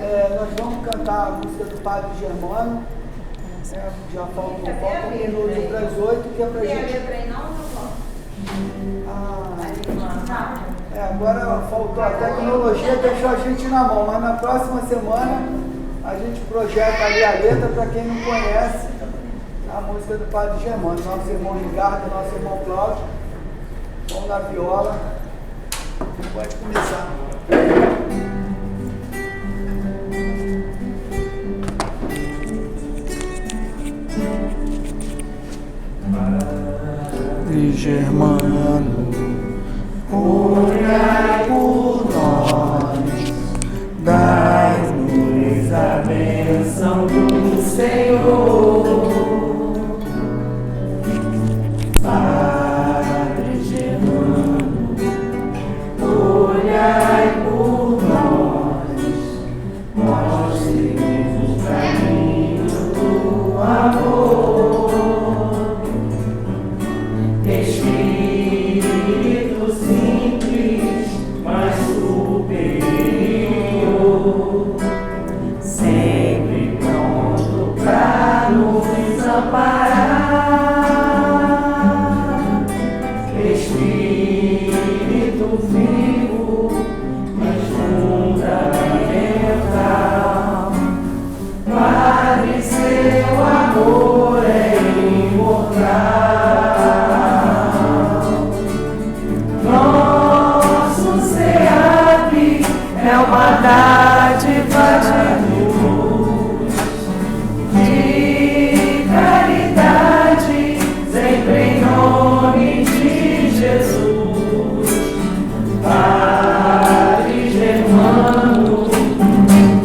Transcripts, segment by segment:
Nós vamos cantar a música do Padre Germano. Já falta um minuto para as 8, que é para a gente. Agora faltou a tecnologia, deixou a gente na mão, mas na próxima semana a gente projeta ali a letra para quem não conhece a música do Padre Germano. Nosso irmão Ricardo, nosso irmão Cláudio vão na viola. Pode começar. Padre Germano, orai por nós, dai-nos a bênção do Senhor. Padre Germano, olhai por nós, mostre-nos o caminho do amor. Espírito simples, mas superior, sempre pronto para nos amparar. Espírito vivo, mas fundamental, Padre, seu amor é imortal. É uma dádiva de luz, de caridade, sempre em nome de Jesus. Padre Germano,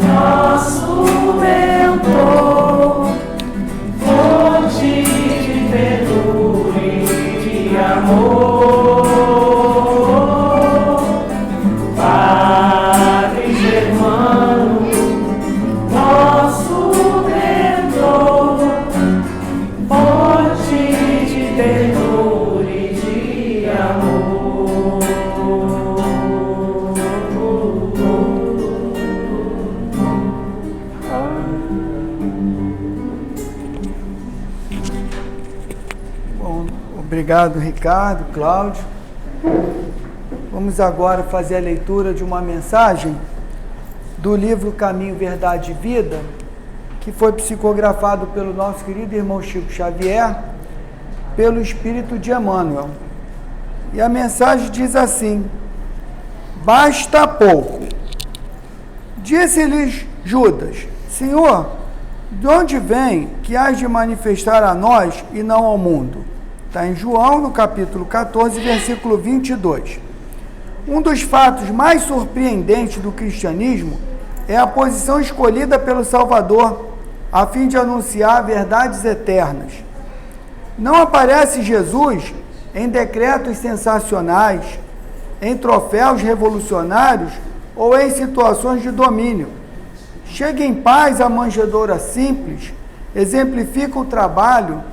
nosso mentor, fonte de ternura e de amor. Obrigado, Ricardo, Cláudio. Vamos agora fazer a leitura de uma mensagem do livro Caminho, Verdade e Vida, que foi psicografado pelo nosso querido irmão Chico Xavier, pelo Espírito de Emmanuel. E a mensagem diz assim: basta pouco. Disse-lhes Judas: Senhor, de onde vem que hás de manifestar a nós e não ao mundo? Está em João, no capítulo 14, versículo 22. Um dos fatos mais surpreendentes do cristianismo é a posição escolhida pelo Salvador a fim de anunciar verdades eternas. Não aparece Jesus em decretos sensacionais, em troféus revolucionários ou em situações de domínio. Chega em paz à manjedoura simples, exemplifica o trabalho,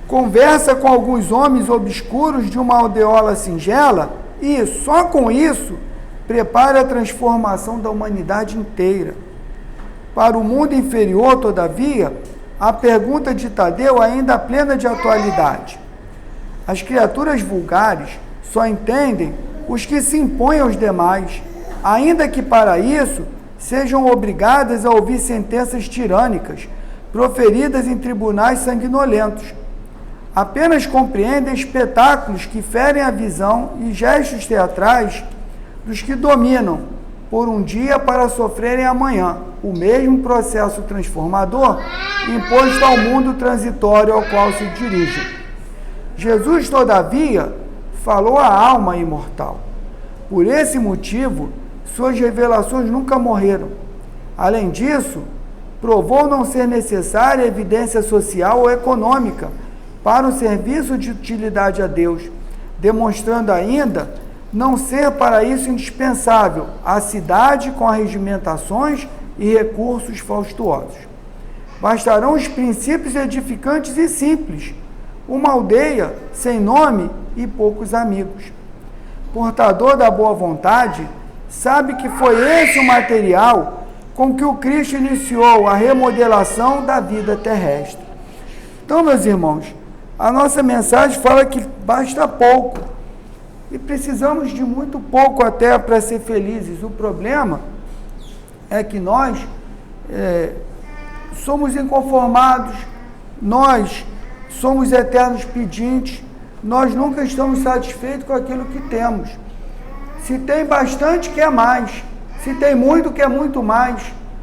conversa com alguns homens obscuros de uma aldeola singela e, só com isso, prepara a transformação da humanidade inteira. Para o mundo inferior, todavia, a pergunta de Tadeu ainda plena de atualidade. As criaturas vulgares só entendem os que se impõem aos demais, ainda que para isso sejam obrigadas a ouvir sentenças tirânicas, proferidas em tribunais sanguinolentos. Apenas compreendem espetáculos que ferem a visão e gestos teatrais dos que dominam por um dia para sofrerem amanhã o mesmo processo transformador imposto ao mundo transitório ao qual se dirigem. Jesus, todavia, falou à alma imortal. Por esse motivo, suas revelações nunca morreram. Além disso, provou não ser necessária evidência social ou econômica para o serviço de utilidade a Deus, demonstrando ainda não ser para isso indispensável a cidade com arregimentações e recursos faustuosos. Bastarão os princípios edificantes e simples, uma aldeia sem nome e poucos amigos. Portador da boa vontade, sabe que foi esse o material com que o Cristo iniciou a remodelação da vida terrestre. Então, meus irmãos, a nossa mensagem fala que basta pouco, e precisamos de muito pouco até para ser felizes. O problema é que nós somos inconformados, nós somos eternos pedintes, nós nunca estamos satisfeitos com aquilo que temos. Se tem bastante, quer mais. Se tem muito, quer muito mais.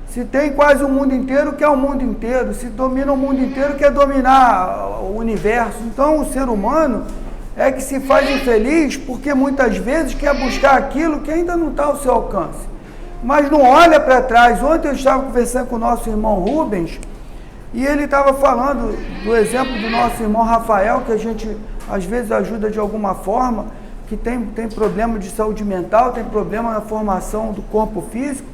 Se tem quase o mundo inteiro, quer o mundo inteiro. Se domina o mundo inteiro, quer dominar o universo. Então, o ser humano é que se faz infeliz porque muitas vezes quer buscar aquilo que ainda não está ao seu alcance. Mas não olha para trás. Ontem eu estava conversando com o nosso irmão Rubens e ele estava falando do exemplo do nosso irmão Rafael, que a gente às vezes ajuda de alguma forma, que tem problema de saúde mental, tem problema na formação do corpo físico,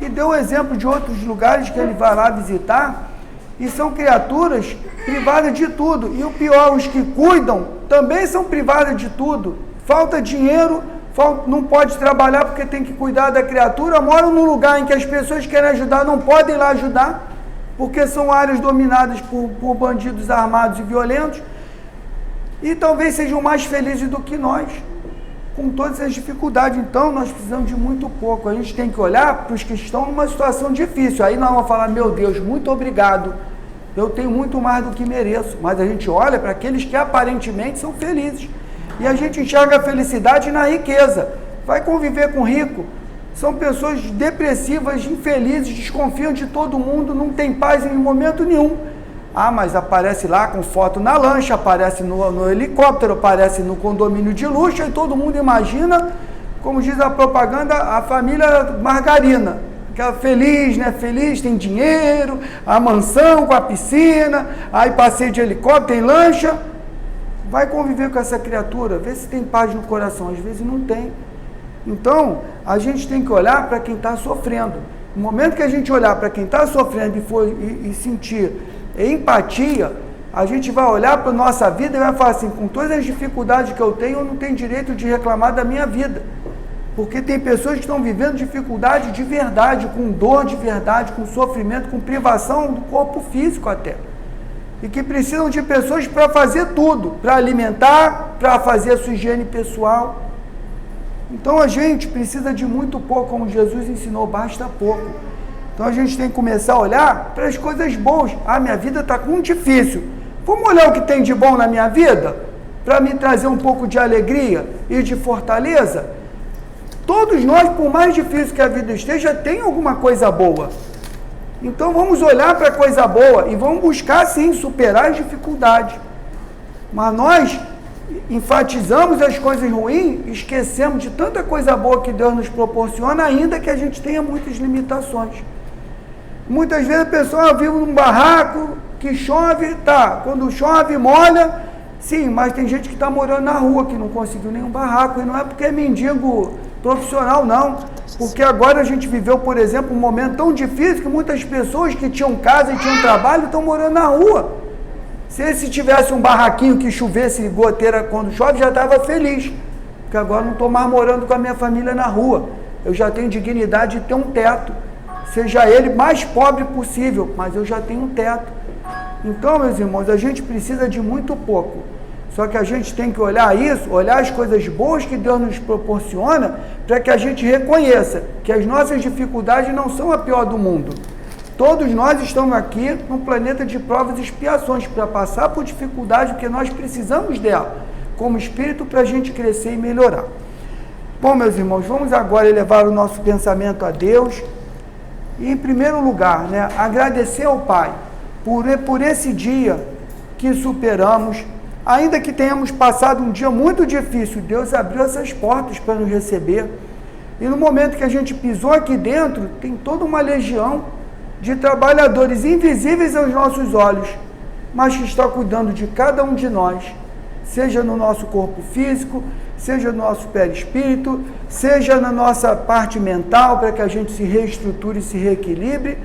e deu o exemplo de outros lugares que ele vai lá visitar, e são criaturas privadas de tudo. E o pior, os que cuidam também são privadas de tudo. Falta dinheiro, não pode trabalhar porque tem que cuidar da criatura, moram num lugar em que as pessoas querem ajudar, não podem ir lá ajudar, porque são áreas dominadas por bandidos armados e violentos, e talvez sejam mais felizes do que nós, com todas as dificuldades. Então, nós precisamos de muito pouco. A gente tem que olhar para os que estão numa situação difícil. Aí nós vamos falar, meu Deus, muito obrigado, eu tenho muito mais do que mereço. Mas a gente olha para aqueles que aparentemente são felizes. E a gente enxerga a felicidade na riqueza. Vai conviver com rico. São pessoas depressivas, infelizes, desconfiam de todo mundo, não tem paz em momento nenhum. Ah, mas aparece lá com foto na lancha, aparece no helicóptero, aparece no condomínio de luxo, e todo mundo imagina, como diz a propaganda, a família margarina. Aquela feliz, né? Feliz, tem dinheiro, a mansão com a piscina, aí passeio de helicóptero, tem lancha. Vai conviver com essa criatura, vê se tem paz no coração. Às vezes não tem. Então, a gente tem que olhar para quem está sofrendo. No momento que a gente olhar para quem está sofrendo e sentir empatia, a gente vai olhar para a nossa vida e vai falar assim, com todas as dificuldades que eu não tenho direito de reclamar da minha vida. Porque tem pessoas que estão vivendo dificuldade de verdade, com dor de verdade, com sofrimento, com privação do corpo físico até. E que precisam de pessoas para fazer tudo, para alimentar, para fazer a sua higiene pessoal. Então a gente precisa de muito pouco, como Jesus ensinou, basta pouco. Então a gente tem que começar a olhar para as coisas boas. Ah, minha vida está muito difícil. Vamos olhar o que tem de bom na minha vida? Para me trazer um pouco de alegria e de fortaleza? Todos nós, por mais difícil que a vida esteja, tem alguma coisa boa. Então vamos olhar para a coisa boa e vamos buscar sim superar as dificuldades. Mas nós enfatizamos as coisas ruins, esquecemos de tanta coisa boa que Deus nos proporciona, ainda que a gente tenha muitas limitações. Muitas vezes a pessoa vive num barraco, que chove, tá, quando chove, molha, sim, mas tem gente que está morando na rua, que não conseguiu nenhum barraco, e não é porque é mendigo profissional, não, porque agora a gente viveu, por exemplo, um momento tão difícil que muitas pessoas que tinham casa e tinham trabalho estão morando na rua. Se tivesse um barraquinho que chovesse goteira quando chove, já estava feliz, porque agora não estou mais morando com a minha família na rua, eu já tenho dignidade de ter um teto, seja ele mais pobre possível, mas eu já tenho um teto. Então, meus irmãos, a gente precisa de muito pouco, só que a gente tem que olhar isso, olhar as coisas boas que Deus nos proporciona, para que a gente reconheça que as nossas dificuldades não são a pior do mundo. Todos nós estamos aqui num planeta de provas e expiações para passar por dificuldade, porque nós precisamos dela, como espírito, para a gente crescer e melhorar. Bom, meus irmãos, vamos agora elevar o nosso pensamento a Deus e, em primeiro lugar, né, agradecer ao Pai por esse dia que superamos, ainda que tenhamos passado um dia muito difícil. Deus abriu essas portas para nos receber, e no momento que a gente pisou aqui dentro, tem toda uma legião de trabalhadores invisíveis aos nossos olhos, mas que está cuidando de cada um de nós, seja no nosso corpo físico, seja no nosso perispírito, seja na nossa parte mental, para que a gente se reestruture e se reequilibre.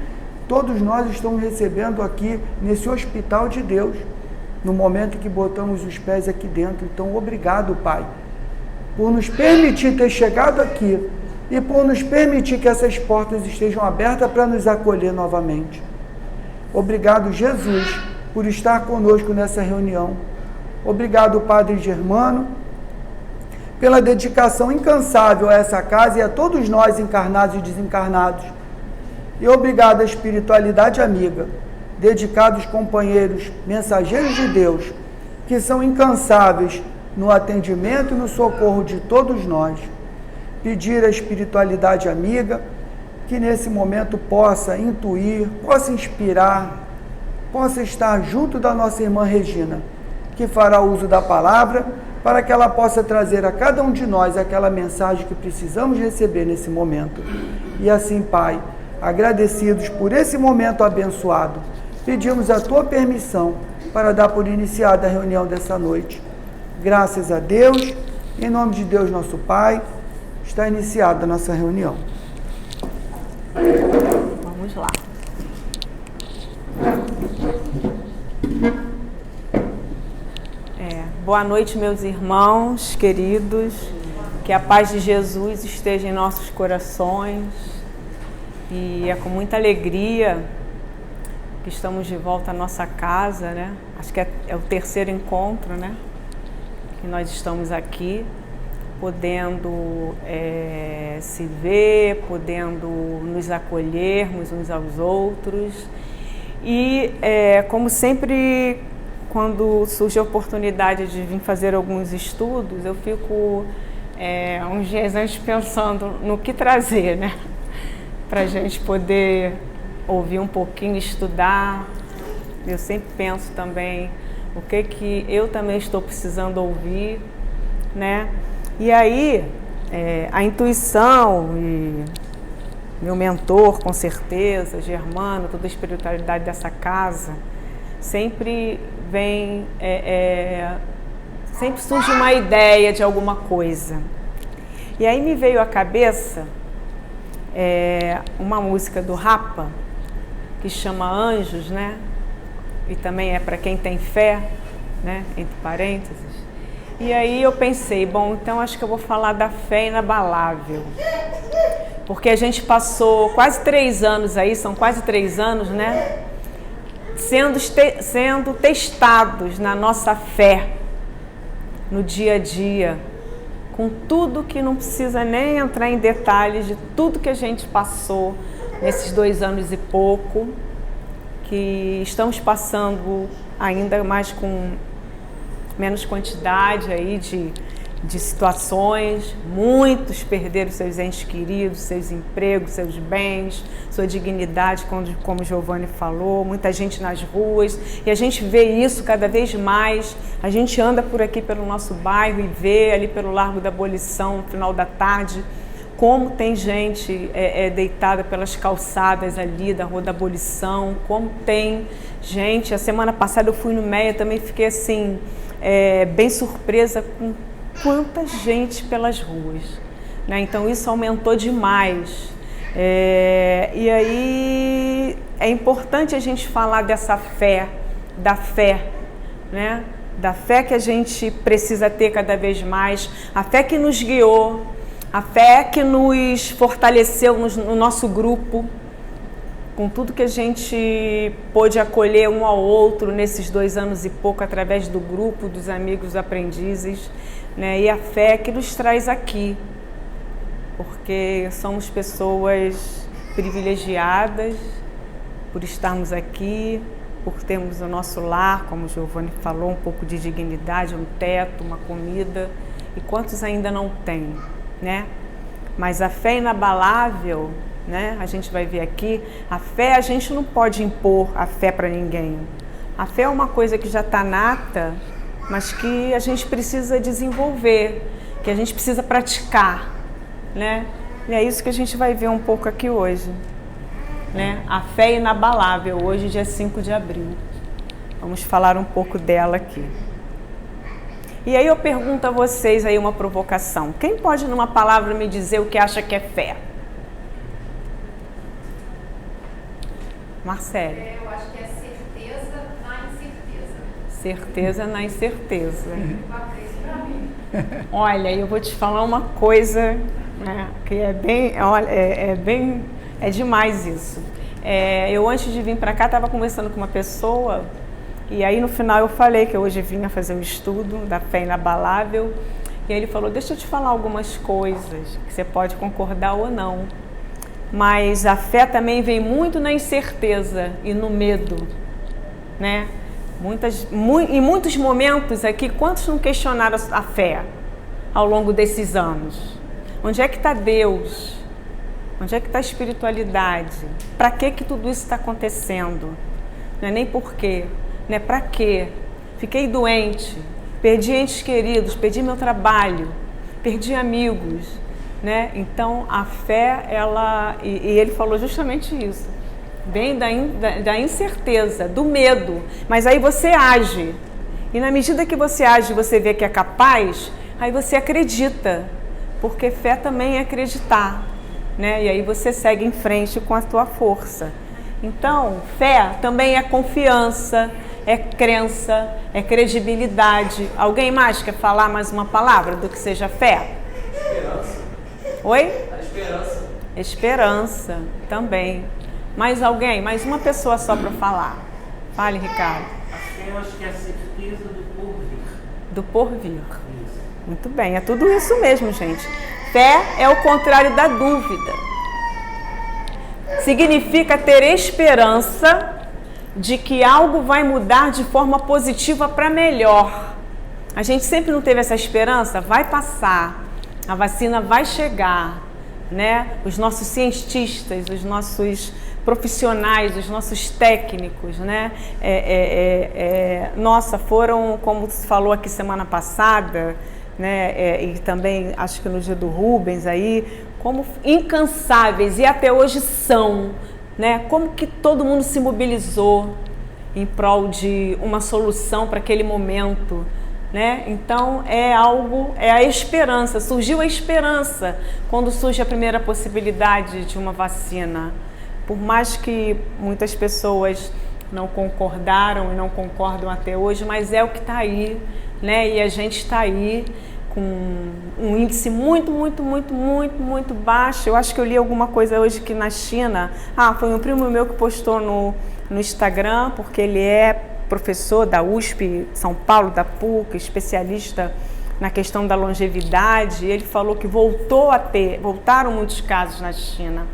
Todos nós estamos recebendo aqui nesse hospital de Deus, no momento que botamos os pés aqui dentro. Então, obrigado, Pai, por nos permitir ter chegado aqui, e por nos permitir que essas portas estejam abertas para nos acolher novamente. Obrigado, Jesus, por estar conosco nessa reunião. Obrigado, Padre Germano, pela dedicação incansável a essa casa e a todos nós, encarnados e desencarnados. E obrigado à espiritualidade amiga, dedicados companheiros, mensageiros de Deus, que são incansáveis no atendimento e no socorro de todos nós. Pedir à espiritualidade amiga que nesse momento possa intuir, possa inspirar, possa estar junto da nossa irmã Regina, que fará uso da palavra para que ela possa trazer a cada um de nós aquela mensagem que precisamos receber nesse momento. E assim, Pai, agradecidos por esse momento abençoado, pedimos a Tua permissão para dar por iniciada a reunião dessa noite. Graças a Deus, em nome de Deus nosso Pai, está iniciada a nossa reunião. Vamos lá. Boa noite, meus irmãos queridos. Que a paz de Jesus esteja em nossos corações. E é com muita alegria que estamos de volta à nossa casa, né? Acho que é o terceiro encontro, né? Que nós estamos aqui, podendo se ver, podendo nos acolhermos uns aos outros. E, como sempre, quando surge a oportunidade de vir fazer alguns estudos, eu fico uns dias antes pensando no que trazer, né? Para a gente poder ouvir um pouquinho, estudar. Eu sempre penso também o que eu também estou precisando ouvir, né? E aí, a intuição e meu mentor, com certeza, Germano, toda a espiritualidade dessa casa, sempre vem, sempre surge uma ideia de alguma coisa. E aí me veio à cabeça uma música do Rapa, que chama Anjos, né? E também é para quem tem fé, né? Entre parênteses. E aí eu pensei, bom, então acho que eu vou falar da fé inabalável. Porque a gente passou quase 3 anos aí, são quase 3 anos, né? Sendo testados na nossa fé, no dia a dia, com tudo que não precisa nem entrar em detalhes de tudo que a gente passou nesses 2 anos e pouco, que estamos passando ainda mais com menos quantidade aí de situações. Muitos perderam seus entes queridos, seus empregos, seus bens, sua dignidade, como Giovanni falou, muita gente nas ruas, e a gente vê isso cada vez mais. A gente anda por aqui pelo nosso bairro e vê ali pelo Largo da Abolição, no final da tarde, como tem gente deitada pelas calçadas ali da Rua da Abolição, como tem gente. A semana passada eu fui no Meia, também fiquei assim, bem surpresa com quanta gente pelas ruas, né? Então isso aumentou demais. E aí é importante a gente falar dessa fé, da fé, né? Da fé que a gente precisa ter cada vez mais, a fé que nos guiou, a fé que nos fortaleceu no nosso grupo, com tudo que a gente pôde acolher um ao outro nesses 2 anos e pouco, através do grupo, dos amigos aprendizes, né? E a fé que nos traz aqui, porque somos pessoas privilegiadas por estarmos aqui, por termos o nosso lar, como o Giovanni falou, um pouco de dignidade, um teto, uma comida, e quantos ainda não têm, né? Mas a fé inabalável, né? A gente vai ver aqui, a fé, a gente não pode impor a fé para ninguém. A fé é uma coisa que já está nata, mas que a gente precisa desenvolver, que a gente precisa praticar, né? E é isso que a gente vai ver um pouco aqui hoje, né? A fé inabalável, hoje, dia 5 de abril. Vamos falar um pouco dela aqui. E aí eu pergunto a vocês aí uma provocação. Quem pode, numa palavra, me dizer o que acha que é fé? Marcele. Eu acho que é certeza na incerteza. Certeza na incerteza. Olha, eu vou te falar uma coisa Que é bem, olha, é demais isso. Eu antes de vir para cá estava conversando com uma pessoa e aí no final eu falei que hoje vinha fazer um estudo da fé inabalável e aí ele falou, deixa eu te falar algumas coisas que você pode concordar ou não, mas a fé também vem muito na incerteza e no medo, né? Em muitos momentos aqui, quantos não questionaram a fé ao longo desses anos? Onde é que está Deus? Onde é que está a espiritualidade? Para que tudo isso está acontecendo? Não é nem por quê, não é para quê. Fiquei doente, perdi entes queridos, perdi meu trabalho, perdi amigos, né? Então a fé, e ele falou justamente isso, vem da incerteza, do medo, mas aí você age. E na medida que você age, você vê que é capaz, aí você acredita, porque fé também é acreditar, né? E aí você segue em frente com a tua força. Então, fé também é confiança, é crença, é credibilidade. Alguém mais quer falar mais uma palavra do que seja fé? Esperança. Oi? A esperança. Esperança também. Mais alguém? Mais uma pessoa só para falar. Fale, Ricardo. A fé, eu acho que é a certeza do porvir. Do porvir. Isso. Muito bem, é tudo isso mesmo, gente. Fé é o contrário da dúvida. Significa ter esperança de que algo vai mudar de forma positiva para melhor. A gente sempre não teve essa esperança? Vai passar, a vacina vai chegar, né? Os nossos cientistas, os nossos profissionais, os nossos técnicos, né? Nossa, foram, como se falou aqui semana passada, né? E também acho que no dia do Rubens aí, como incansáveis e até hoje são, né? Como que todo mundo se mobilizou em prol de uma solução para aquele momento, né? Então é a esperança, surgiu a esperança quando surge a primeira possibilidade de uma vacina. Por mais que muitas pessoas não concordaram e não concordam até hoje, mas é o que está aí, né? E a gente está aí com um índice muito baixo. Eu acho que eu li alguma coisa hoje que na China, foi um primo meu que postou no Instagram, porque ele é professor da USP, São Paulo, da PUC, especialista na questão da longevidade. Ele falou que voltaram muitos casos na China.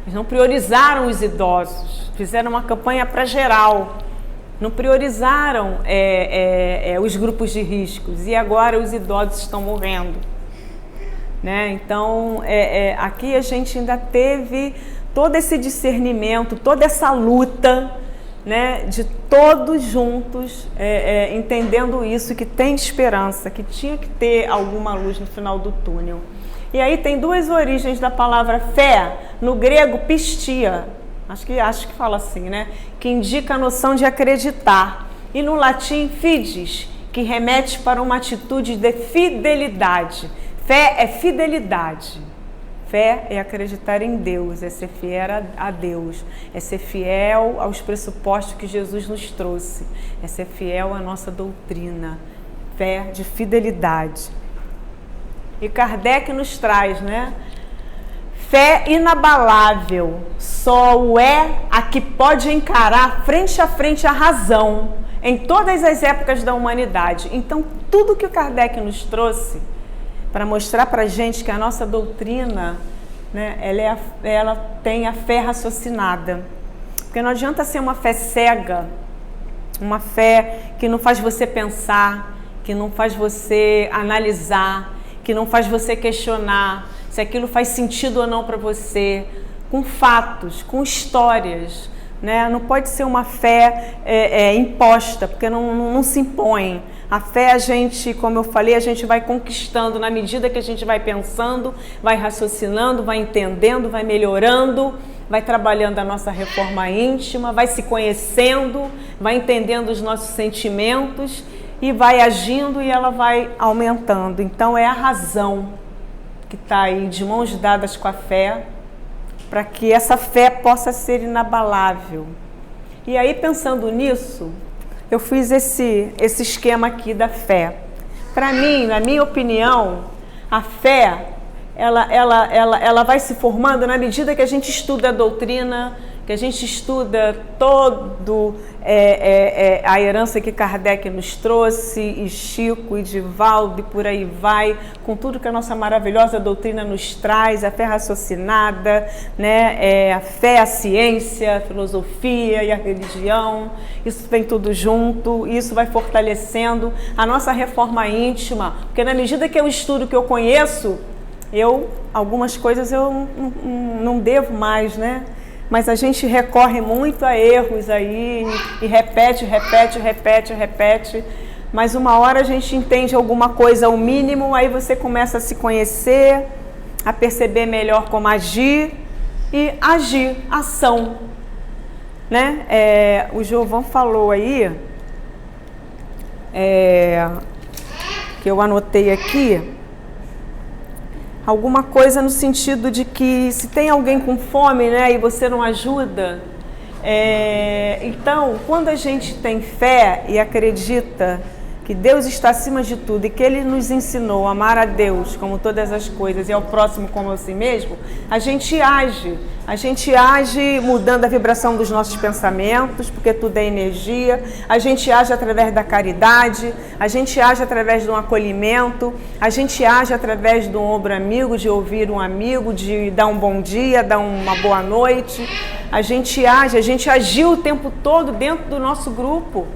Eles não priorizaram os idosos, fizeram uma campanha para geral. Não priorizaram os grupos de riscos e agora os idosos estão morrendo, né? Então, aqui a gente ainda teve todo esse discernimento, toda essa luta, né, de todos juntos, entendendo isso, que tem esperança, que tinha que ter alguma luz no final do túnel. E aí tem duas origens da palavra fé, no grego pistia, acho que fala assim, né? Que indica a noção de acreditar. E no latim, fides, que remete para uma atitude de fidelidade. Fé é fidelidade. Fé é acreditar em Deus, é ser fiel a Deus, é ser fiel aos pressupostos que Jesus nos trouxe, é ser fiel à nossa doutrina. Fé de fidelidade. E Kardec nos traz, né? Fé inabalável, só o a que pode encarar frente a frente a razão em todas as épocas da humanidade. Então, tudo que o Kardec nos trouxe para mostrar para a gente que a nossa doutrina, né, ela tem a fé raciocinada. Porque não adianta ser uma fé cega, uma fé que não faz você pensar, que não faz você analisar, que não faz você questionar se aquilo faz sentido ou não para você, com fatos, com histórias, né? Não pode ser uma fé imposta, porque não se impõe. A fé, a gente, como eu falei, a gente vai conquistando na medida que a gente vai pensando, vai raciocinando, vai entendendo, vai melhorando, vai trabalhando a nossa reforma íntima, vai se conhecendo, vai entendendo os nossos sentimentos e vai agindo e ela vai aumentando. Então é a razão que está aí de mãos dadas com a fé, para que essa fé possa ser inabalável. E aí, pensando nisso, eu fiz esse esquema aqui da fé. Para mim, na minha opinião, a fé ela vai se formando na medida que a gente estuda a doutrina, que a gente estuda todo a herança que Kardec nos trouxe, e Chico, e Divaldo, e por aí vai, com tudo que a nossa maravilhosa doutrina nos traz, a fé raciocinada, né? A fé, a ciência, a filosofia e a religião, isso vem tudo junto, e isso vai fortalecendo a nossa reforma íntima, porque na medida que eu estudo, que eu conheço, algumas coisas eu não devo mais, né? Mas a gente recorre muito a erros aí e repete. Mas uma hora a gente entende alguma coisa, o mínimo, aí você começa a se conhecer, a perceber melhor como agir e agir, ação. Né? O Giovão falou aí, que eu anotei aqui, alguma coisa no sentido de que se tem alguém com fome, né, e você não ajuda, então, quando a gente tem fé e acredita que Deus está acima de tudo e que Ele nos ensinou a amar a Deus como todas as coisas e ao próximo como a si mesmo, a gente age mudando a vibração dos nossos pensamentos, porque tudo é energia, a gente age através da caridade, a gente age através de um acolhimento, a gente age através de um ombro amigo, de ouvir um amigo, de dar um bom dia, dar uma boa noite, a gente agiu o tempo todo dentro do nosso grupo,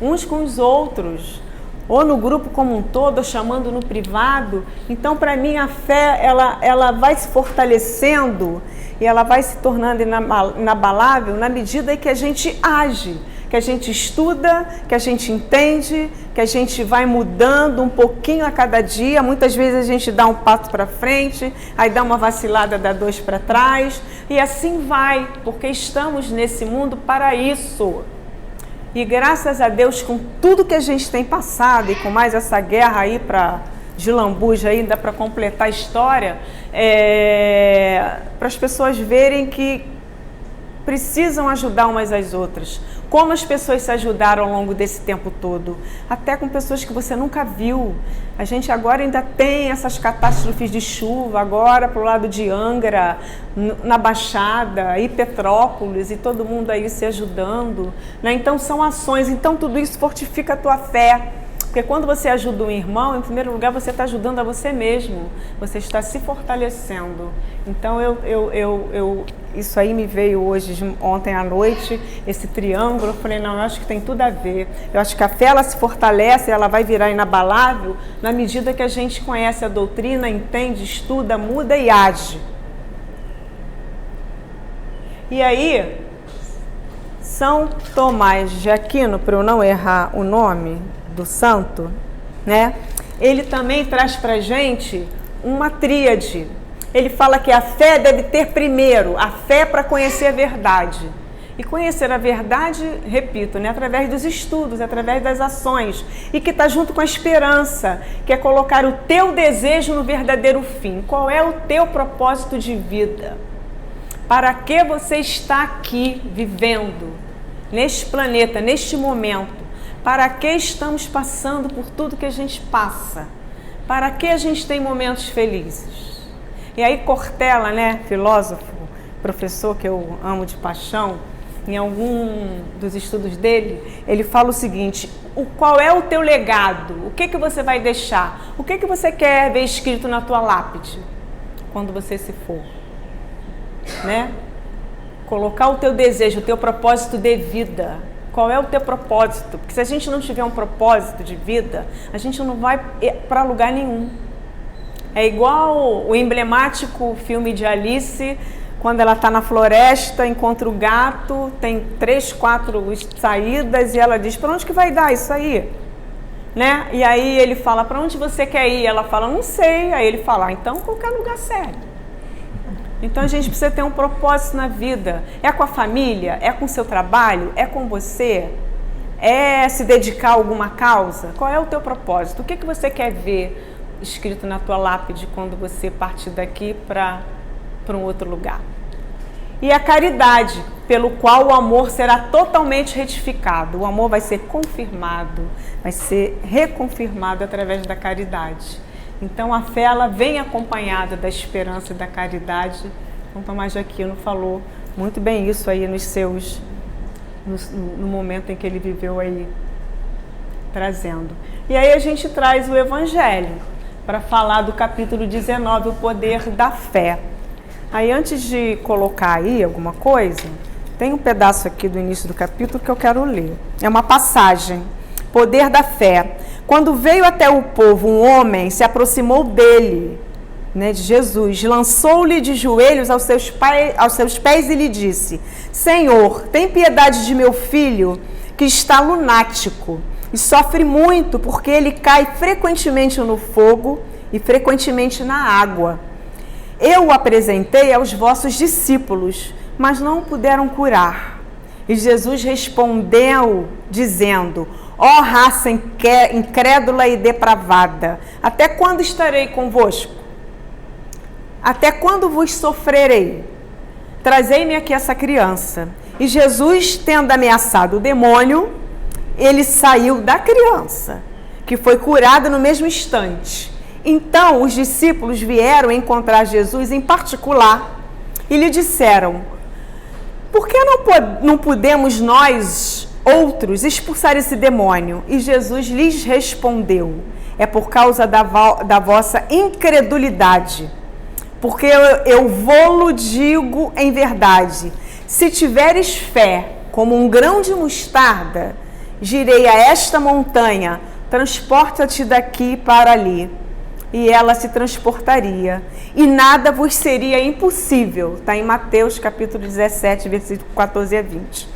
uns com os outros, ou no grupo como um todo, ou chamando no privado. Então, para mim, a fé, ela vai se fortalecendo e ela vai se tornando inabalável na medida em que a gente age, que a gente estuda, que a gente entende, que a gente vai mudando um pouquinho a cada dia. Muitas vezes a gente dá um passo para frente, aí dá uma vacilada, dá 2 para trás, e assim vai, porque estamos nesse mundo para isso. E graças a Deus, com tudo que a gente tem passado, e com mais essa guerra aí de lambuja ainda para completar a história, para as pessoas verem que precisam ajudar umas às outras. Como as pessoas se ajudaram ao longo desse tempo todo, até com pessoas que você nunca viu. A gente agora ainda tem essas catástrofes de chuva, agora para o lado de Angra, na Baixada, e Petrópolis, e todo mundo aí se ajudando, né? Então são ações, então tudo isso fortifica a tua fé. Porque quando você ajuda um irmão, em primeiro lugar, você está ajudando a você mesmo, você está se fortalecendo. Então, isso aí me veio ontem à noite, esse triângulo, eu falei, não, eu acho que tem tudo a ver. Eu acho que a fé, ela se fortalece, ela vai virar inabalável na medida que a gente conhece a doutrina, entende, estuda, muda e age. E aí, São Tomás de Aquino, para eu não errar o nome do santo, né? Ele também traz para a gente uma tríade. Ele fala que a fé deve ter primeiro a fé para conhecer a verdade. E conhecer a verdade, repito, né, através dos estudos, através das ações. E que está junto com a esperança, que é colocar o teu desejo no verdadeiro fim. Qual é o teu propósito de vida? Para que você está aqui vivendo, neste planeta, neste momento? Para que estamos passando por tudo que a gente passa? Para que a gente tem momentos felizes? E aí Cortella, né, filósofo, professor que eu amo de paixão, em algum dos estudos dele, ele fala o seguinte: qual é o teu legado? O que você vai deixar? O que você quer ver escrito na tua lápide quando você se for? Né? Colocar o teu desejo, o teu propósito de vida. Qual é o teu propósito? Porque se a gente não tiver um propósito de vida, a gente não vai para lugar nenhum. É igual o emblemático filme de Alice, quando ela está na floresta, encontra o gato, tem 3, 4 saídas e ela diz, para onde que vai dar isso aí? Né? E aí ele fala, para onde você quer ir? Ela fala, não sei. Aí ele fala, então qualquer lugar serve. Então a gente precisa ter um propósito na vida. É com a família? É com o seu trabalho? É com você? É se dedicar a alguma causa? Qual é o teu propósito? O que você quer ver escrito na tua lápide quando você partir daqui para um outro lugar? E a caridade, pelo qual o amor será totalmente retificado. O amor vai ser confirmado, vai ser reconfirmado através da caridade. Então a fé ela vem acompanhada da esperança e da caridade. São Tomás de Aquino falou muito bem isso aí no momento em que ele viveu aí trazendo. E aí a gente traz o Evangelho para falar do capítulo 19, o poder da fé. Aí antes de colocar aí alguma coisa, tem um pedaço aqui do início do capítulo que eu quero ler. É uma passagem. Poder da fé. Quando veio até o povo um homem, se aproximou dele, de Jesus, lançou-lhe de joelhos aos seus pés e lhe disse: Senhor, tem piedade de meu filho, que está lunático e sofre muito, porque ele cai frequentemente no fogo e frequentemente na água. Eu o apresentei aos vossos discípulos, mas não o puderam curar. E Jesus respondeu, dizendo: Ó raça incrédula e depravada, até quando estarei convosco? Até quando vos sofrerei? Trazei-me aqui essa criança. E Jesus, tendo ameaçado o demônio, ele saiu da criança, que foi curada no mesmo instante. Então os discípulos vieram encontrar Jesus em particular e lhe disseram: Por que não podemos nós outros expulsar esse demônio? E Jesus lhes respondeu: É por causa da vossa incredulidade. Porque eu vou-lo digo em verdade, se tiveres fé como um grão de mostarda, direi a esta montanha: transporta-te daqui para ali, e ela se transportaria, e nada vos seria impossível. Está em Mateus capítulo 17, versículo 14 a 20.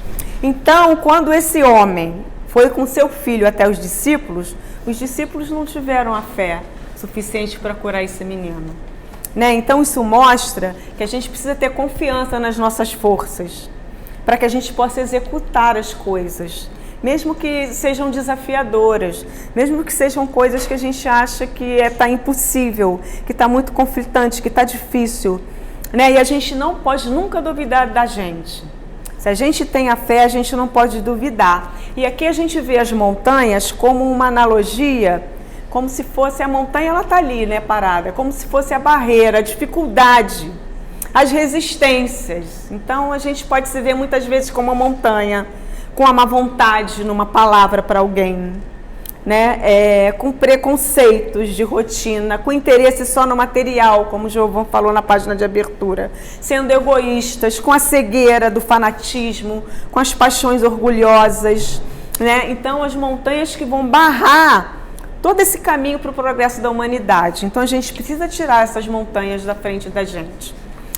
Então, quando esse homem foi com seu filho até os discípulos não tiveram a fé suficiente para curar esse menino. Então isso mostra que a gente precisa ter confiança nas nossas forças, para que a gente possa executar as coisas, mesmo que sejam desafiadoras, mesmo que sejam coisas que a gente acha que está impossível, que está muito conflitante, que está difícil. E a gente não pode nunca duvidar da gente. Se a gente tem a fé, a gente não pode duvidar. E aqui a gente vê as montanhas como uma analogia, como se fosse a montanha, ela está ali, parada, como se fosse a barreira, a dificuldade, as resistências. Então a gente pode se ver muitas vezes como uma montanha, com a má vontade numa palavra para alguém, com preconceitos de rotina, com interesse só no material, como o Giovanni falou na página de abertura, sendo egoístas, com a cegueira do fanatismo, com as paixões orgulhosas. Então as montanhas que vão barrar todo esse caminho para o progresso da humanidade. Então a gente precisa tirar essas montanhas da frente da gente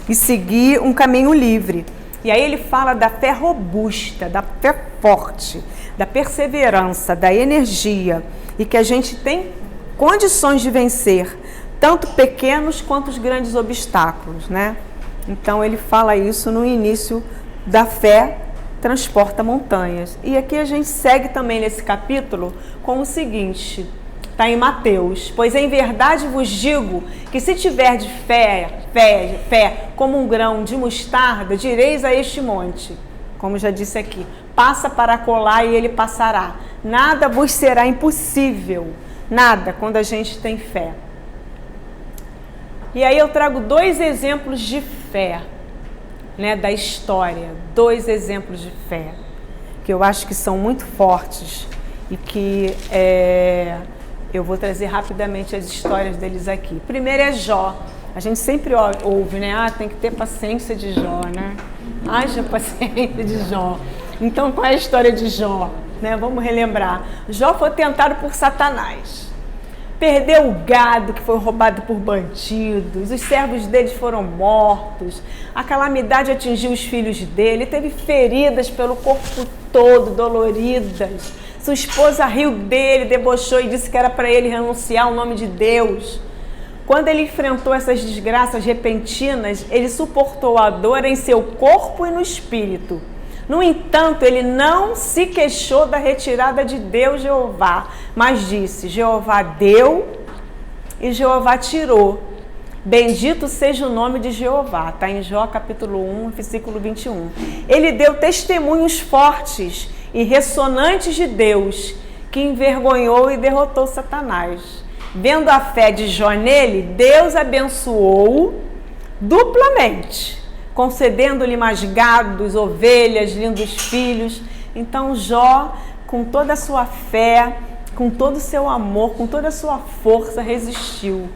e seguir um caminho livre. E aí ele fala da fé robusta, da fé forte, da perseverança, da energia, e que a gente tem condições de vencer tanto pequenos quanto os grandes obstáculos, Então ele fala isso no início da fé transporta montanhas. E aqui a gente segue também nesse capítulo com o seguinte: está em Mateus: Pois em verdade vos digo que se tiver de fé como um grão de mostarda, direis a este monte, como já disse aqui, passa para colar e ele passará. Nada vos será impossível. Nada, quando a gente tem fé. E aí eu trago 2 exemplos de fé, da história. 2 exemplos de fé, que eu acho que são muito fortes e que eu vou trazer rapidamente as histórias deles aqui. Primeiro é Jó. A gente sempre ouve, tem que ter paciência de Jó, Haja paciência de Jó. Então, qual é a história de Jó? Vamos relembrar. Jó foi tentado por Satanás. Perdeu o gado que foi roubado por bandidos, os servos dele foram mortos, a calamidade atingiu os filhos dele, teve feridas pelo corpo todo, doloridas. Sua esposa riu dele, debochou e disse que era para ele renunciar ao nome de Deus. Quando ele enfrentou essas desgraças repentinas, ele suportou a dor em seu corpo e no espírito. No entanto, ele não se queixou da retirada de Deus, Jeová, mas disse: Jeová deu e Jeová tirou. Bendito seja o nome de Jeová. Está em Jó capítulo 1, versículo 21. Ele deu testemunhos fortes e ressonantes de Deus, que envergonhou e derrotou Satanás. vendo a fé de Jó nele, Deus abençoou duplamente, concedendo-lhe mais gados, ovelhas, lindos filhos. Então Jó, com toda a sua fé, com todo o seu amor, com toda a sua força, resistiu.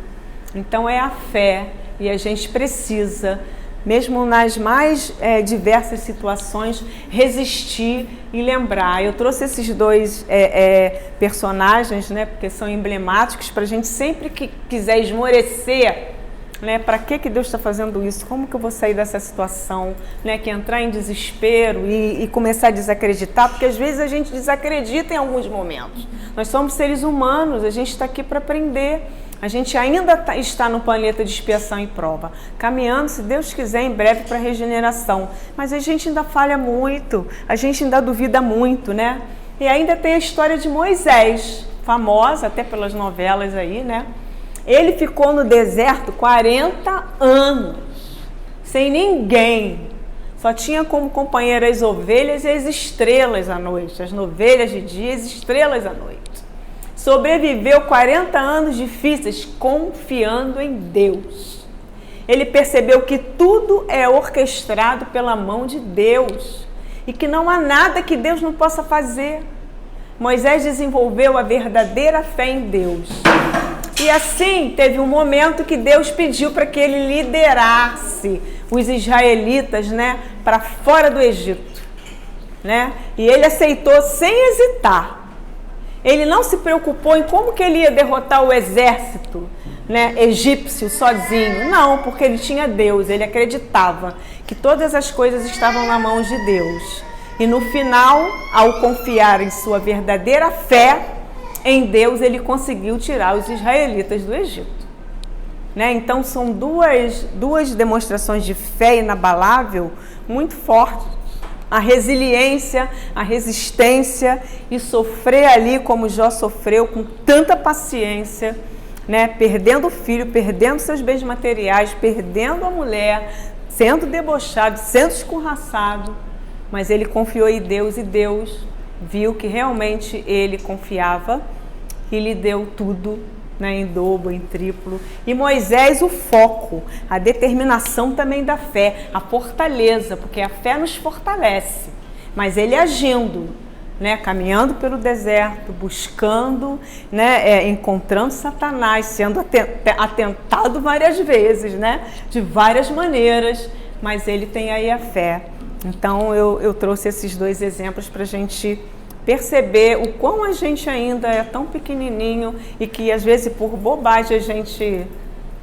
Então é a fé, e a gente precisa, mesmo nas mais diversas situações, resistir e lembrar. Eu trouxe esses dois personagens, né, porque são emblemáticos, para a gente sempre que quiser esmorecer, né, para que Deus está fazendo isso? Como que eu vou sair dessa situação? Né, que entrar em desespero e começar a desacreditar, porque às vezes a gente desacredita em alguns momentos. Nós somos seres humanos, a gente está aqui para aprender. A gente ainda está no planeta de expiação e prova, caminhando, se Deus quiser, em breve para a regeneração. Mas a gente ainda falha muito, a gente ainda duvida muito, né? E ainda tem a história de Moisés, famosa até pelas novelas aí, né? Ele ficou no deserto 40 anos, sem ninguém. Só tinha como companheira as ovelhas e as estrelas à noite, as ovelhas de dia e as estrelas à noite. Sobreviveu 40 anos difíceis confiando em Deus. Ele percebeu que tudo é orquestrado pela mão de Deus e que não há nada que Deus não possa fazer. Moisés desenvolveu a verdadeira fé em Deus. E assim, teve um momento que Deus pediu para que ele liderasse os israelitas, né, para fora do Egito, né? E ele aceitou sem hesitar. Ele não se preocupou em como que ele ia derrotar o exército, né, egípcio sozinho. Não, porque ele tinha Deus, ele acreditava que todas as coisas estavam na mão de Deus. E no final, ao confiar em sua verdadeira fé em Deus, ele conseguiu tirar os israelitas do Egito. Né? Então são duas demonstrações de fé inabalável muito fortes. A resiliência, a resistência e sofrer ali como Jó sofreu, com tanta paciência, né? Perdendo o filho, perdendo seus bens materiais, perdendo a mulher, sendo debochado, sendo escorraçado, mas ele confiou em Deus e Deus viu que realmente ele confiava e lhe deu tudo, né, em dobro, em triplo. E Moisés, o foco, a determinação também da fé, a fortaleza, porque a fé nos fortalece, mas ele agindo, né, caminhando pelo deserto, buscando, né, encontrando Satanás, sendo atentado várias vezes, né, de várias maneiras, mas ele tem aí a fé. Então eu trouxe esses dois exemplos para a gente perceber o quão a gente ainda é tão pequenininho e que às vezes por bobagem a gente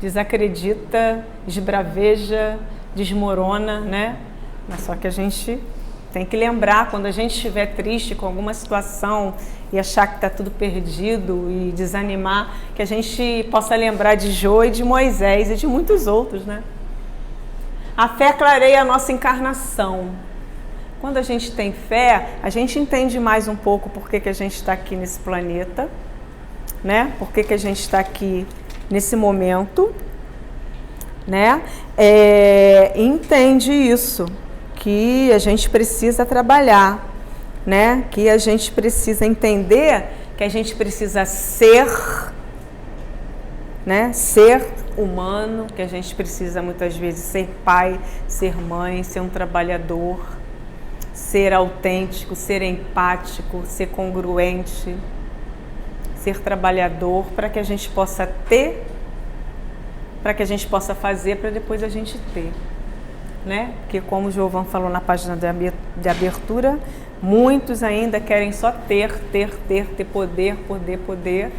desacredita, esbraveja, desmorona, né? Mas só que a gente tem que lembrar, quando a gente estiver triste com alguma situação e achar que está tudo perdido e desanimar, que a gente possa lembrar de Jó e de Moisés e de muitos outros, né? A fé clareia a nossa encarnação. Quando a gente tem fé, a gente entende mais um pouco por que a gente está aqui nesse planeta, né? Por que a gente está aqui nesse momento, né? Entende isso, que a gente precisa trabalhar, né? Que a gente precisa entender que a gente precisa ser, né? Ser humano, que a gente precisa muitas vezes ser pai, ser mãe, ser um trabalhador, ser autêntico, ser empático, ser congruente, ser trabalhador, para que a gente possa ter, para que a gente possa fazer, para depois a gente ter, né? Porque como o Jovan falou na página de abertura, muitos ainda querem só ter poder.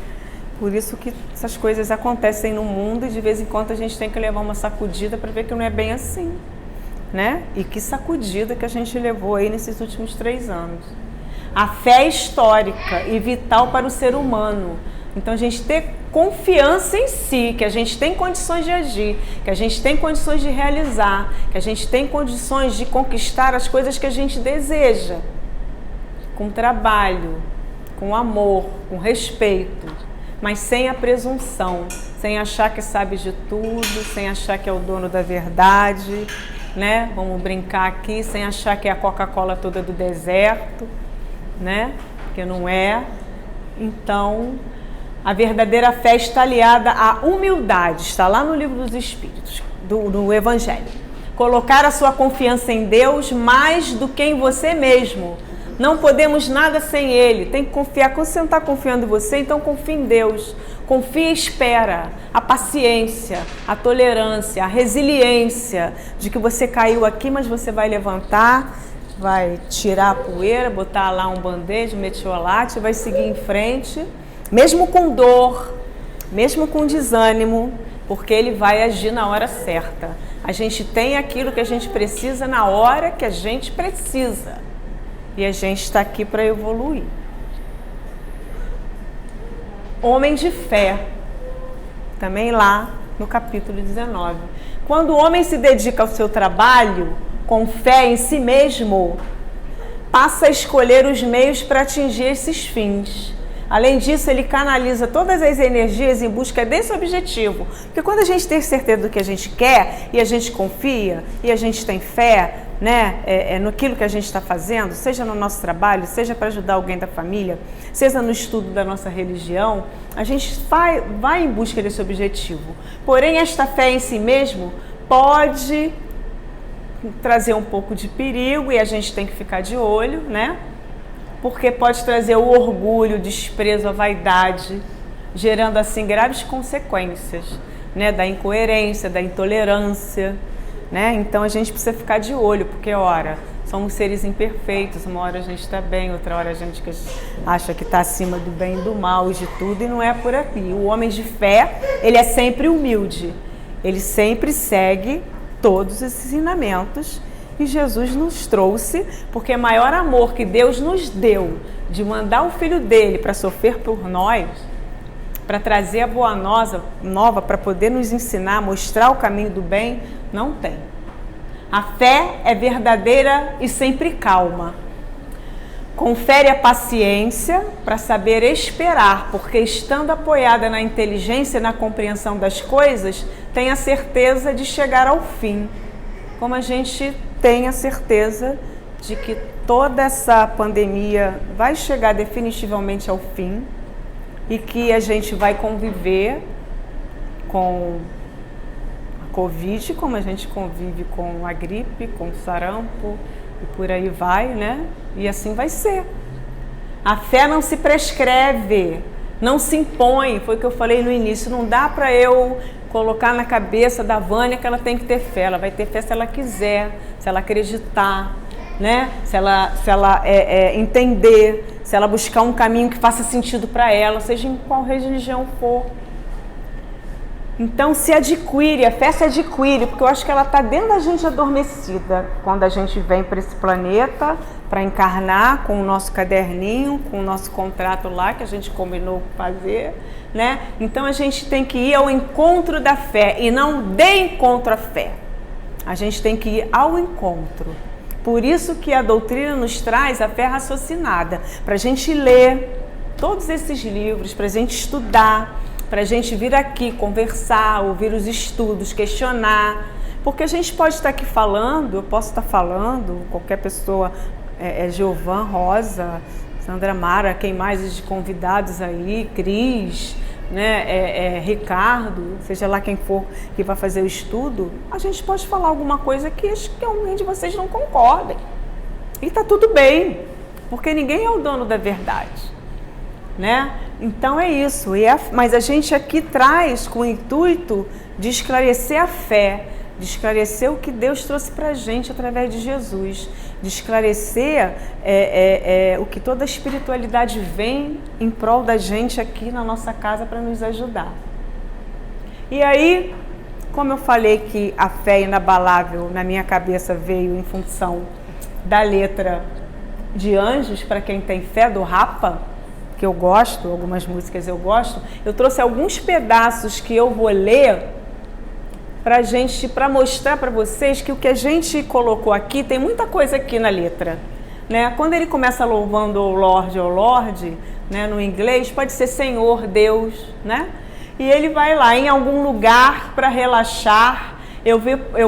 Por isso que essas coisas acontecem no mundo e de vez em quando a gente tem que levar uma sacudida para ver que não é bem assim, né? E que sacudida que a gente levou aí nesses últimos 3 anos. A fé é histórica e vital para o ser humano. Então a gente ter confiança em si, que a gente tem condições de agir, que a gente tem condições de realizar, que a gente tem condições de conquistar as coisas que a gente deseja, com trabalho, com amor, com respeito, mas sem a presunção, sem achar que sabe de tudo, sem achar que é o dono da verdade, né? Vamos brincar aqui, sem achar que é a Coca-Cola toda do deserto, né? Porque não é. Então, A verdadeira fé está aliada à humildade, está lá no Livro dos Espíritos, do Evangelho. Colocar a sua confiança em Deus mais do que em você mesmo. Não podemos nada sem Ele, tem que confiar. Quando você não está confiando em você, então confie em Deus. Confia e espera, a paciência, a tolerância, a resiliência de que você caiu aqui, mas você vai levantar, vai tirar a poeira, botar lá um band-aid, um metiolate, vai seguir em frente, mesmo com dor, mesmo com desânimo, porque Ele vai agir na hora certa. A gente tem aquilo que a gente precisa na hora que a gente precisa. E a gente está aqui para evoluir. Homem de fé, também lá no capítulo 19. Quando o homem se dedica ao seu trabalho, com fé em si mesmo, passa a escolher os meios para atingir esses fins. Além disso, ele canaliza todas as energias em busca desse objetivo. Porque quando a gente tem certeza do que a gente quer, e a gente confia, e a gente tem fé, né, naquilo que a gente está fazendo, seja no nosso trabalho, seja para ajudar alguém da família, seja no estudo da nossa religião, a gente vai em busca desse objetivo. Porém, esta fé em si mesmo pode trazer um pouco de perigo e a gente tem que ficar de olho, né? Porque pode trazer o orgulho, o desprezo, a vaidade, gerando assim graves consequências, né? Da incoerência, da intolerância, né? Então a gente precisa ficar de olho, porque ora, somos seres imperfeitos, uma hora a gente está bem, outra hora a gente acha que está acima do bem e do mal e de tudo, e não é por aqui. O homem de fé, ele é sempre humilde, ele sempre segue todos esses ensinamentos que Jesus nos trouxe, porque o maior amor que Deus nos deu de mandar o Filho dele para sofrer por nós, para trazer a boa nova, para poder nos ensinar, mostrar o caminho do bem, não tem. A fé é verdadeira e sempre calma. Confere a paciência para saber esperar, porque estando apoiada na inteligência e na compreensão das coisas, tem a certeza de chegar ao fim. Como a gente tem a certeza de que toda essa pandemia vai chegar definitivamente ao fim e que a gente vai conviver com a Covid, como a gente convive com a gripe, com o sarampo e por aí vai, né? E assim vai ser. A fé não se prescreve, não se impõe, foi o que eu falei no início, não dá para eu colocar na cabeça da Vânia que ela tem que ter fé, ela vai ter fé se ela quiser, se ela acreditar, né? Se ela entender, se ela buscar um caminho que faça sentido para ela, seja em qual religião for. Então se adquire, a fé se adquire, porque eu acho que ela está dentro da gente adormecida, quando a gente vem para esse planeta, para encarnar com o nosso caderninho, com o nosso contrato lá, que a gente combinou fazer, né? Então a gente tem que ir ao encontro da fé e não de encontro à fé. A gente tem que ir ao encontro. Por isso que a doutrina nos traz a fé raciocinada, para a gente ler todos esses livros, para a gente estudar, para a gente vir aqui conversar, ouvir os estudos, questionar, porque a gente pode estar aqui falando, eu posso estar falando, qualquer pessoa, Giovan, Rosa, Sandra Mara, quem mais de convidados aí, Cris, né, Ricardo, seja lá quem for que vai fazer o estudo, a gente pode falar alguma coisa que acho que alguém de vocês não concordem. E está tudo bem, porque ninguém é o dono da verdade, né? Então é isso, mas a gente aqui traz com o intuito de esclarecer a fé, de esclarecer o que Deus trouxe para a gente através de Jesus, de esclarecer o que toda a espiritualidade vem em prol da gente aqui na nossa casa para nos ajudar. E aí, como eu falei que a fé inabalável na minha cabeça veio em função da letra de Anjos, para quem tem fé, do Rapa, que eu gosto, algumas músicas eu gosto, eu trouxe alguns pedaços que eu vou ler para mostrar para vocês que o que a gente colocou aqui, tem muita coisa aqui na letra, né? Quando ele começa louvando o Lorde, né, no inglês, pode ser Senhor, Deus, né? E ele vai lá, em algum lugar para relaxar, eu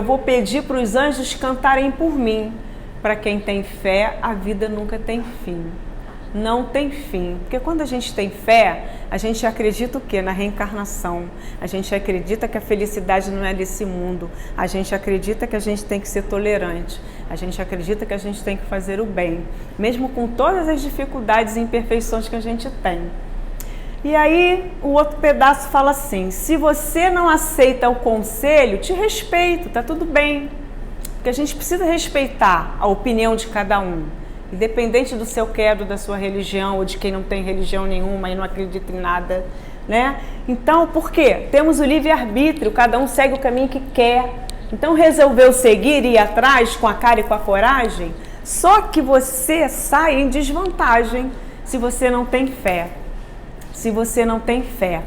vou pedir para os anjos cantarem por mim. Para quem tem fé, a vida nunca tem fim. não tem fim. Porque quando a gente tem fé, a gente acredita o quê? Na reencarnação. A gente acredita que a felicidade não é desse mundo. A gente acredita que a gente tem que ser tolerante. A gente acredita que a gente tem que fazer o bem, mesmo com todas as dificuldades e imperfeições que a gente tem. E aí o outro pedaço fala assim: se você não aceita o conselho, te respeito, tá tudo bem. Porque a gente precisa respeitar a opinião de cada um, independente do seu credo, da sua religião, ou de quem não tem religião nenhuma e não acredita em nada, né? Então, por quê? Temos o livre-arbítrio, cada um segue o caminho que quer. Então, resolveu seguir e ir atrás com a cara e com a coragem, só que você sai em desvantagem se você não tem fé. Se você não tem fé.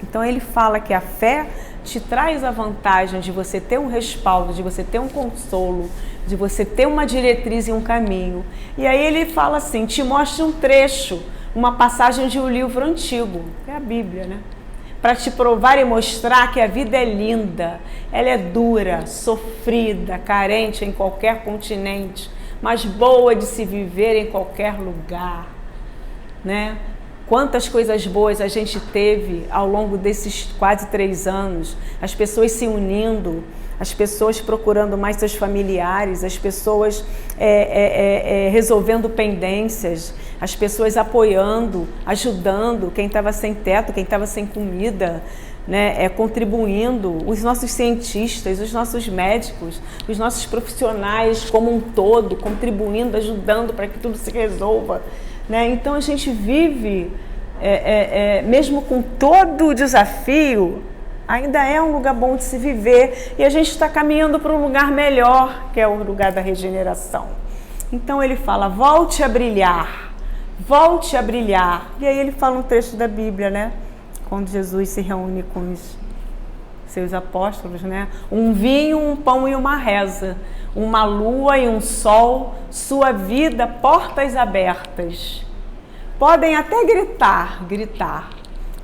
Então, ele fala que a fé te traz a vantagem de você ter um respaldo, de você ter um consolo, de você ter uma diretriz e um caminho. E aí ele fala assim, te mostra um trecho, uma passagem de um livro antigo, que é a Bíblia, né? Para te provar e mostrar que a vida é linda, ela é dura, sofrida, carente em qualquer continente, mas boa de se viver em qualquer lugar, né? Quantas coisas boas a gente teve ao longo desses quase 3 anos, as pessoas se unindo, as pessoas procurando mais seus familiares, as pessoas resolvendo pendências, as pessoas apoiando, ajudando quem estava sem teto, quem estava sem comida, né? Contribuindo, os nossos cientistas, os nossos médicos, os nossos profissionais como um todo, contribuindo, ajudando para que tudo se resolva. Né? Então a gente vive, mesmo com todo o desafio, ainda é um lugar bom de se viver e a gente está caminhando para um lugar melhor, que é o lugar da regeneração. Então ele fala, volte a brilhar, volte a brilhar. E aí ele fala um trecho da Bíblia, né? Quando Jesus se reúne com os seus apóstolos, né? Um vinho, um pão e uma reza, uma lua e um sol, sua vida, portas abertas. Podem até gritar,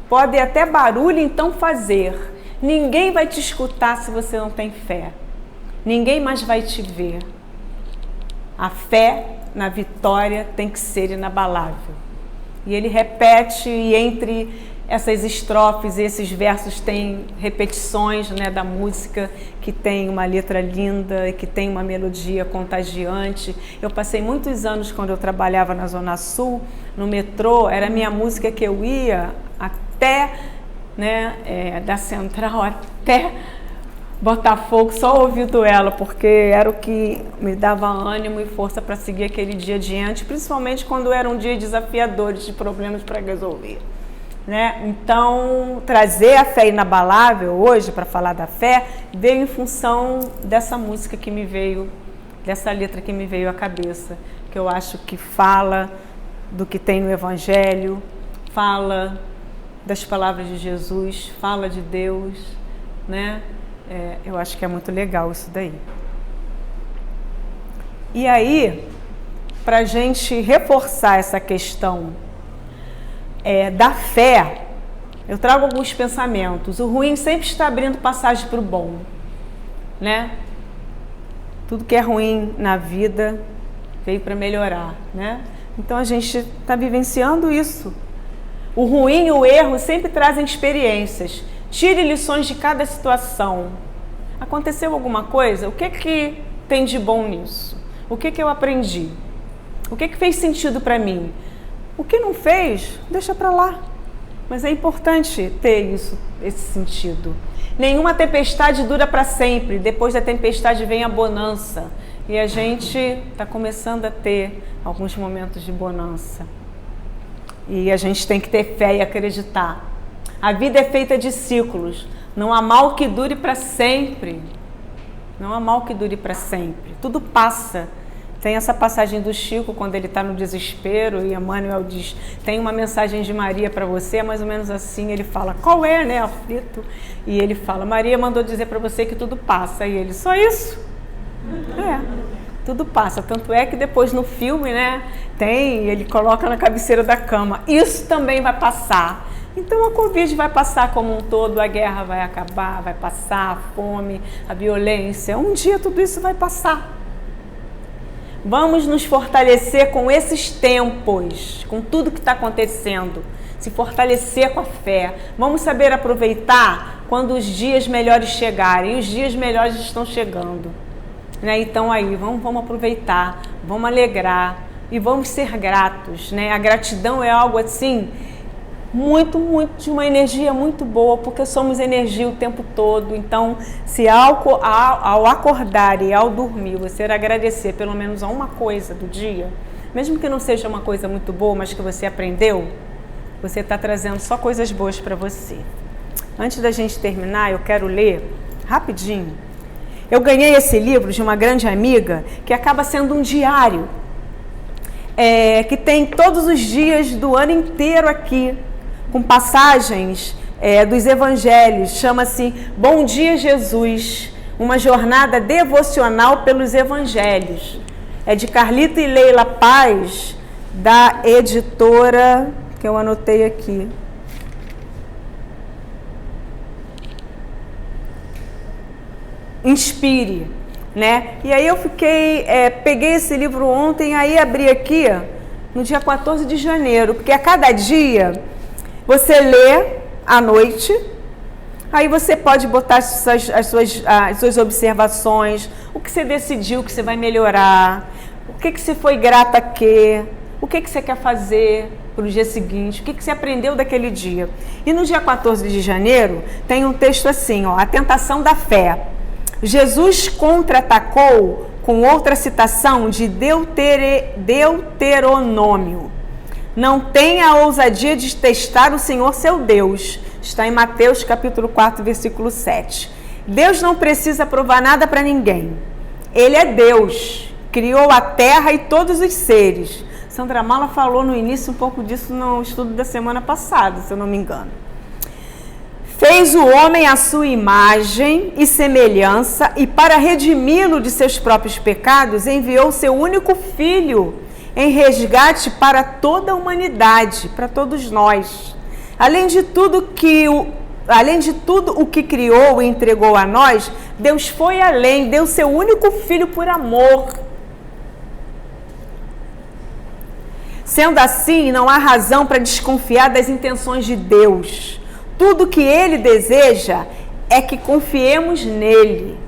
podem até barulho então fazer. Ninguém vai te escutar se você não tem fé. Ninguém mais vai te ver. A fé na vitória tem que ser inabalável. E ele repete, e entre essas estrofes e esses versos tem repetições, né, da música, que tem uma letra linda e que tem uma melodia contagiante. Eu passei muitos anos, quando eu trabalhava na Zona Sul, no metrô, era a minha música que eu ia até, né, da Central até Botafogo, só ouvindo ela, porque era o que me dava ânimo e força para seguir aquele dia adiante, principalmente quando eram dias desafiadores de problemas para resolver. Né? Então, trazer a fé inabalável hoje para falar da fé veio em função dessa música que me veio, dessa letra que me veio à cabeça, que eu acho que fala do que tem no Evangelho, fala das palavras de Jesus, fala de Deus, né? Eu acho que é muito legal isso daí. E aí, para a gente reforçar essa questão da fé, eu trago alguns pensamentos. O ruim sempre está abrindo passagem para o bom, né? Tudo que é ruim na vida veio para melhorar, né? Então a gente está vivenciando isso. O ruim e o erro sempre trazem experiências. Tire lições de cada situação. Aconteceu alguma coisa? O que tem de bom nisso? O que eu aprendi? O que fez sentido para mim? O que não fez, deixa para lá. Mas é importante ter esse sentido. Nenhuma tempestade dura para sempre. Depois da tempestade vem a bonança. E a gente está começando a ter alguns momentos de bonança. E a gente tem que ter fé e acreditar. A vida é feita de ciclos. Não há mal que dure para sempre. Não há mal que dure para sempre. Tudo passa. Tem essa passagem do Chico, quando ele está no desespero, e Emmanuel diz, tem uma mensagem de Maria para você, é mais ou menos assim, ele fala, qual é, né, aflito? E ele fala, Maria mandou dizer para você que tudo passa. E ele, só isso? Tudo passa. Tanto é que depois no filme, né, ele coloca na cabeceira da cama, isso também vai passar. Então a Covid vai passar como um todo, a guerra vai acabar, vai passar, a fome, a violência, um dia tudo isso vai passar. Vamos nos fortalecer com esses tempos, com tudo que está acontecendo. Se fortalecer com a fé. Vamos saber aproveitar quando os dias melhores chegarem. E os dias melhores estão chegando. Né? Então aí, vamos aproveitar, vamos alegrar e vamos ser gratos. Né? A gratidão é algo assim, muito, de uma energia muito boa, porque somos energia o tempo todo. Então, se ao acordar e ao dormir, você agradecer pelo menos a uma coisa do dia, mesmo que não seja uma coisa muito boa, mas que você aprendeu, você está trazendo só coisas boas para você. Antes da gente terminar, eu quero ler rapidinho. Eu ganhei esse livro de uma grande amiga, que acaba sendo um diário, que tem todos os dias do ano inteiro aqui, com passagens dos evangelhos. Chama-se Bom Dia Jesus, uma jornada devocional pelos evangelhos. É de Carlito e Leila Paz, da editora, que eu anotei aqui. Inspire, né? E aí eu peguei esse livro ontem, aí abri aqui no dia 14 de janeiro, porque a cada dia você lê à noite, aí você pode botar as suas observações, o que você decidiu, o que você vai melhorar, o que você foi grata aqui, o que você quer fazer para o dia seguinte, o que você aprendeu daquele dia. E no dia 14 de janeiro tem um texto assim, ó, a tentação da fé. Jesus contra-atacou com outra citação de Deuteronômio. Não tenha a ousadia de testar o Senhor seu Deus. Está em Mateus capítulo 4, versículo 7. Deus não precisa provar nada para ninguém. Ele é Deus. Criou a terra e todos os seres. Sandra Mala falou no início um pouco disso no estudo da semana passada, se eu não me engano. Fez o homem à sua imagem e semelhança, e para redimi-lo de seus próprios pecados, enviou seu único filho em resgate para toda a humanidade, para todos nós. Além de tudo o que criou e entregou a nós, Deus foi além, deu seu único filho por amor. Sendo assim, não há razão para desconfiar das intenções de Deus. Tudo que Ele deseja é que confiemos nele.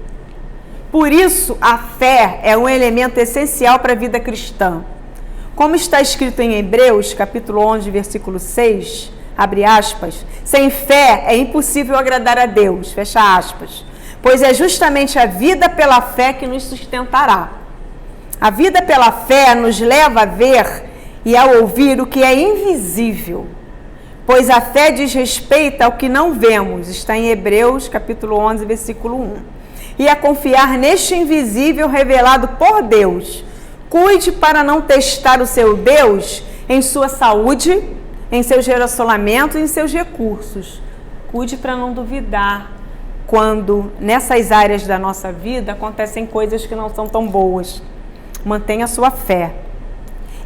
Por isso, a fé é um elemento essencial para a vida cristã. Como está escrito em Hebreus, capítulo 11, versículo 6, abre aspas, sem fé é impossível agradar a Deus, fecha aspas, pois é justamente a vida pela fé que nos sustentará. A vida pela fé nos leva a ver e a ouvir o que é invisível, pois a fé diz respeito ao que não vemos, está em Hebreus, capítulo 11, versículo 1, e a confiar neste invisível revelado por Deus. Cuide para não testar o seu Deus em sua saúde, em seus relacionamentos e em seus recursos. Cuide para não duvidar quando nessas áreas da nossa vida acontecem coisas que não são tão boas. Mantenha a sua fé.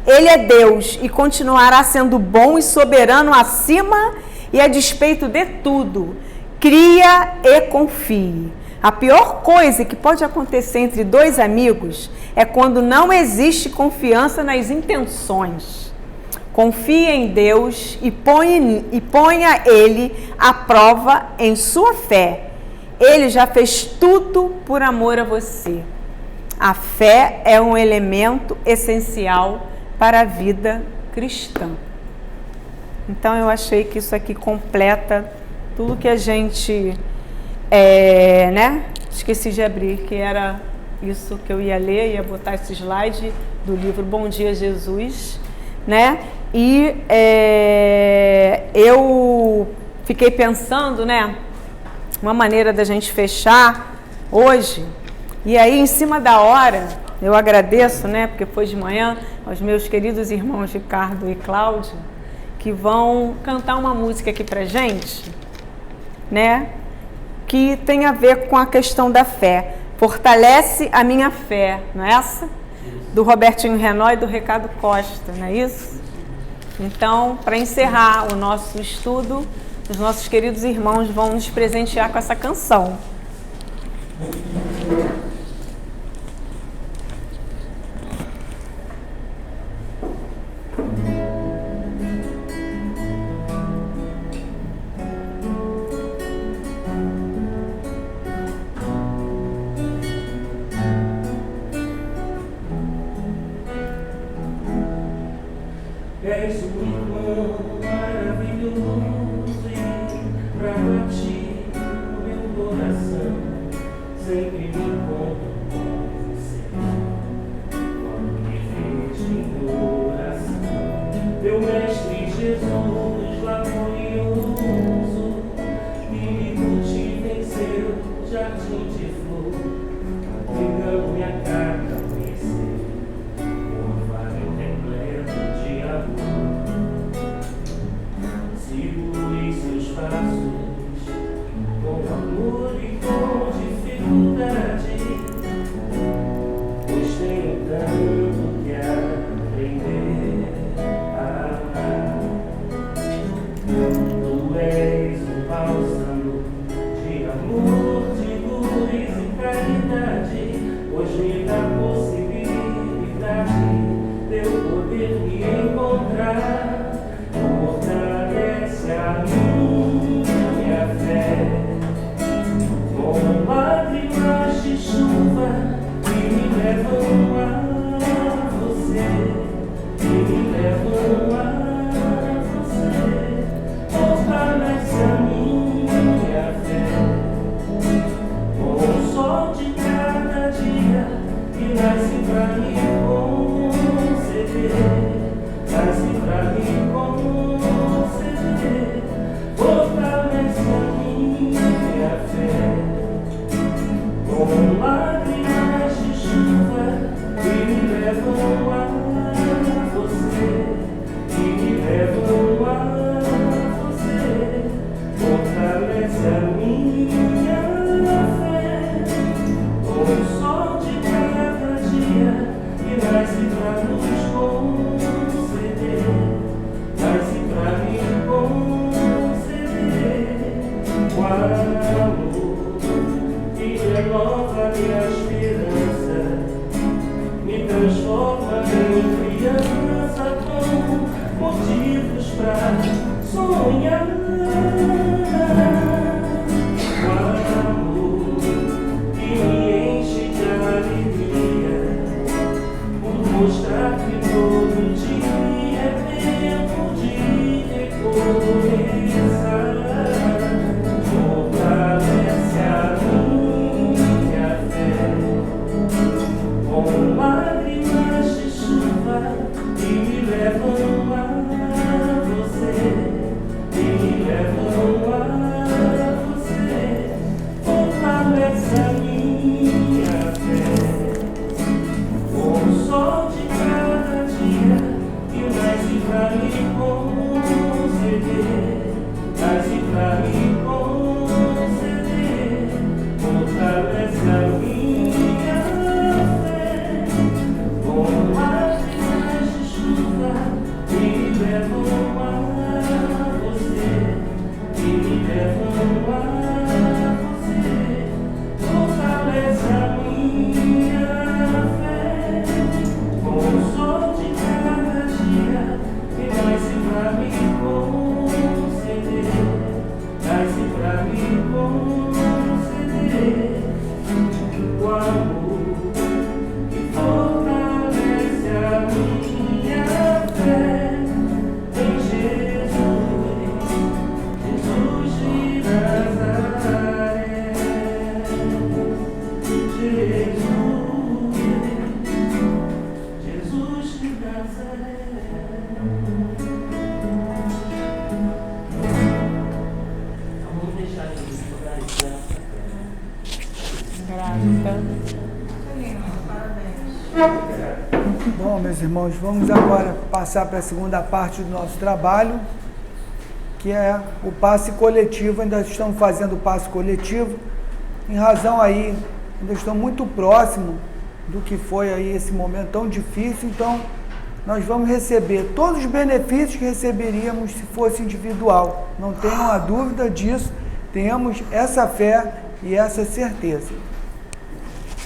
Ele é Deus e continuará sendo bom e soberano acima e a despeito de tudo. Cria e confie. A pior coisa que pode acontecer entre dois amigos é quando não existe confiança nas intenções. Confie em Deus e ponha Ele à prova em sua fé. Ele já fez tudo por amor a você. A fé é um elemento essencial para a vida cristã. Então eu achei que isso aqui completa tudo que a gente... Esqueci de abrir, que era isso que eu ia ler, ia botar esse slide do livro Bom Dia Jesus, né? E eu fiquei pensando, né? Uma maneira da gente fechar hoje, e aí em cima da hora, eu agradeço, né? Porque foi de manhã, aos meus queridos irmãos Ricardo e Cláudio, que vão cantar uma música aqui pra gente, né? Que tem a ver com a questão da fé. Fortalece a minha fé, não é essa? Do Robertinho Renó e do Ricardo Costa, não é isso? Então, para encerrar o nosso estudo, os nossos queridos irmãos vão nos presentear com essa canção. És um irmão maravilhoso e pra ti o meu coração sempre me encontro com você. Quando me vejo em oração, teu mestre Jesus lá glorioso, inimigo te venceu, jardim de flor, pegando minha carta a conhecer, orvalho repleto de amor. Segure seus passos com amor e com dificuldade, pois tenho tanto que aprender a amar. Tu és um bálsamo de amor, de luz e caridade, pois me dá possibilidade de eu poder me encontrar. Fortalece a minha fé com lágrimas de chuva que me levam a você, que me levam a você. Fortalece a minha fé com o sol de cada dia que nasce pra me conceder, nasce pra me conceder. Fortalece a minha fé com lágrimas de chuva que me levam a você, que me levam a você. Fortalece a minha fé com o sol de cada dia que nasce pra nos conceder, nasce pra me conceder. O amor que renova minha esperança, me transforma em criança com motivos pra sonhar. O amor que me enche de alegria, por mostrar que todo dia é tempo de recomeçar. Fortalece a minha fé com lágrimas de chuva que me levam a você, que me levam a você. Fortalece a minha fé com o sol de cada dia que nasce pra me conceder, nasce pra me conceder. Fortalece a minha fé com lágrimas de chuva que me levam a você, que me levam a você. Fortalece a minha fé com o sol de cada dia que nasce pra me conceder, nasce pra me conceder. O amor que fortalece a minha fé em Jesus, Jesus de Nazaré. Jesus de Nazaré. Vamos deixar isso lugarizar. Grata. Bom, meus irmãos, vamos agora passar para a segunda parte do nosso trabalho, que é o passe coletivo. Ainda estamos fazendo o passe coletivo, em razão aí, ainda estamos muito próximo do que foi aí esse momento tão difícil, então nós vamos receber todos os benefícios que receberíamos se fosse individual. Não tenham a dúvida disso, tenhamos essa fé e essa certeza.